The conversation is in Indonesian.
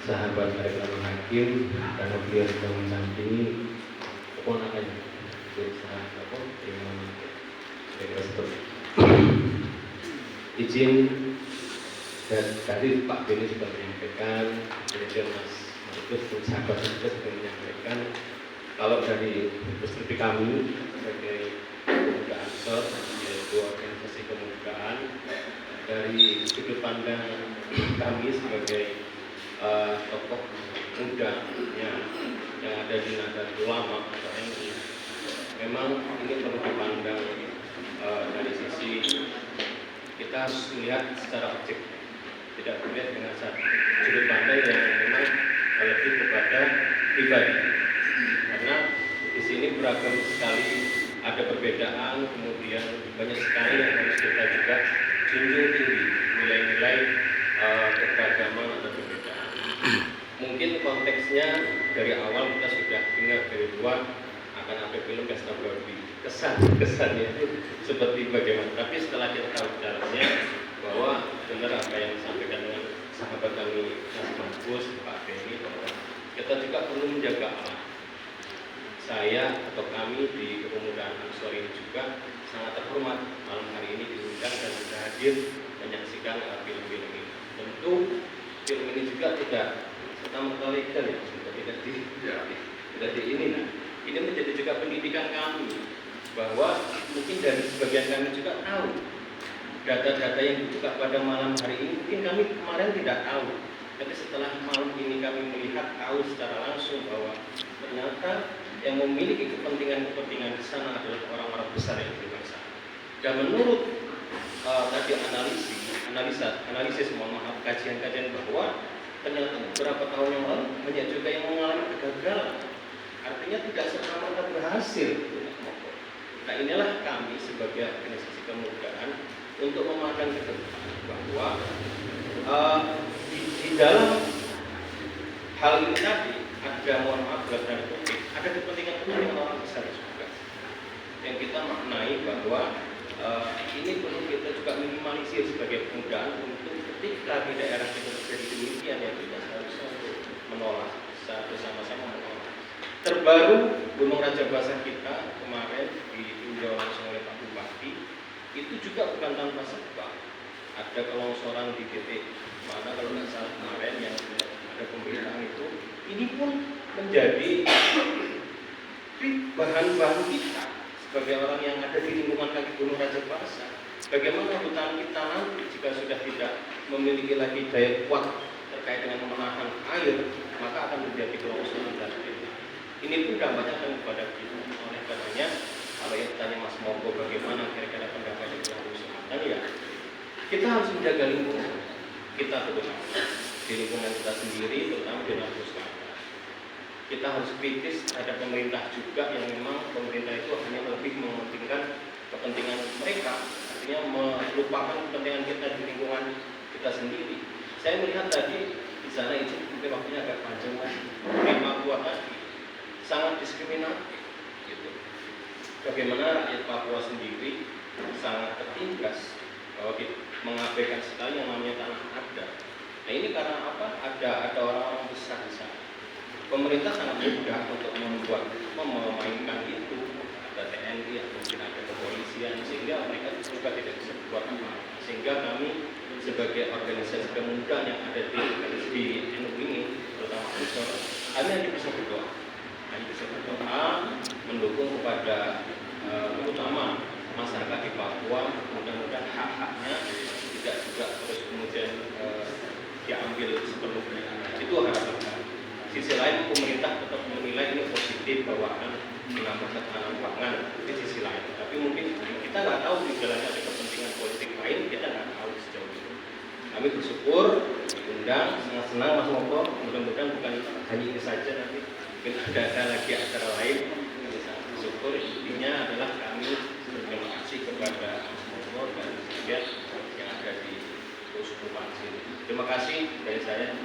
sahabat mereka hakim karena beliau sudah mendampingi keponakannya sahabat Imam kira-kira seperti izin dan tadi Pak Beni sudah menyampaikan, kemudian Mas Markus dan sahabat juga sudah menyampaikan kalau dari perspektif kami sebagai pemuda Ansor, yaitu organisasi kemudahan, dari sudut pandang kami sebagai tokoh muda yang ada di Nahdlatul Ulama atau NU, memang ini perlu dipandang dari sisi kita harus melihat secara objektif, tidak melihat dengan sudut pandang yang memang lebih kepada pribadi, karena di sini beragam sekali, ada perbedaan, kemudian banyak sekali yang harus kita juga junjung tinggi nilai-nilai keberagaman atau perbedaan. Mungkin konteksnya dari awal kita sudah dengar dari luar akan ada film Pesta Barbie, kesannya itu seperti bagaimana, tapi setelah kita tahu dalamnya bahwa benar apa yang disampaikan dengan sahabat kami Mas Markus, Pak Beni, bahwa kita juga perlu menjaga alam. Saya atau kami di Kepemudaan Ansor ini juga sangat terhormat malam hari ini diundang dan bisa hadir menyaksikan film-film ini. Tentu film ini juga tidak serta-merta legal ya, tidak di ini. Nah, ini menjadi juga pendidikan kami bahwa mungkin dari sebagian kami juga tahu data-data yang dibuka pada malam hari ini mungkin kami kemarin tidak tahu, tapi setelah malam ini kami melihat tahu secara langsung bahwa ternyata yang memiliki kepentingan di sana adalah orang-orang besar yang di luar sana. Dan menurut tadi analisis kajian-kajian bahwa ternyata beberapa tahun yang lalu banyak juga yang mengalami kegagalan, artinya tidak serta-merta berhasil. Nah, inilah kami sebagai organisasi kemudahan untuk memandang ke depan bahwa di dalam hal ini tadi ada, mohon maaf dan ada kepentingan orang besar juga yang kita maknai bahwa ini perlu kita juga minimalisir sebagai kemudahan untuk ketika di daerah kita terjadi demikian yang kita seharusnya menolak, bersama-sama menolak. Terbaru Gunung Rajabasa kita kemarin ditinjau langsung oleh Pak Bupati, itu juga bukan tanpa sebab. Ada kelongsoran di titik mana kalau nggak salah kemarin yang ada pemberitaan itu, ini pun menjadi bahan-bahan kita sebagai orang yang ada di lingkungan kaki Gunung Rajabasa. Bagaimana hutan kita nanti jika sudah tidak memiliki lagi daya kuat terkait dengan menahan air, maka akan menjadi kelongsoran dan ini pun dampaknya akan kepada kita. Oleh karenanya, kalau yang tanya Mas Monggo bagaimana kira-kira pendapatnya tentang kesehatan, ya kita harus menjaga lingkungan kita terutama di lingkungan kita sendiri, terutama di masyarakat. Kita harus kritis terhadap pemerintah juga yang memang pemerintah itu hanya lebih mementingkan kepentingan mereka, artinya melupakan kepentingan kita di lingkungan kita sendiri. Saya melihat tadi di sana itu mungkin waktunya agak panjang, tema Papua tadi sangat diskriminatif gitu. Bagaimana rakyat Papua sendiri sangat tertindas bahwa kita mengabaikan sekali yang namanya tanah adat. Nah, ini karena apa? Ada orang-orang besar di sana. Pemerintah sangat mudah untuk memainkan itu, ada TNI atau mungkin ada kepolisian, sehingga mereka juga tidak bisa berbuat apa-apa. Sehingga kami sebagai organisasi kemudahan yang ada di NU ini, terutama Ansor, kami hanya bisa berdoa. Mendukung kepada terutama masyarakat di Papua, mudah-mudahan hak-haknya tidak juga terus kemudian diambil sepenuhnya. Itu harapan kami. Sisi lain pemerintah tetap menilai ini positif bahwa akan menambah ketahanan pangan, itu sisi lain. Tapi mungkin kita nggak tahu di dalamnya ada kepentingan politik lain, kita nggak tahu sejauh itu. Kami bersyukur diundang, sangat senang Mas Monggo. Mudah-mudahan bukan hanya ini saja, nanti mungkin ada lagi acara lain. Kami sangat bersyukur. Intinya adalah kami berterima kasih kepada Mas Monggo dan juga yang ada di Pusat Sini. Terima kasih dari saya.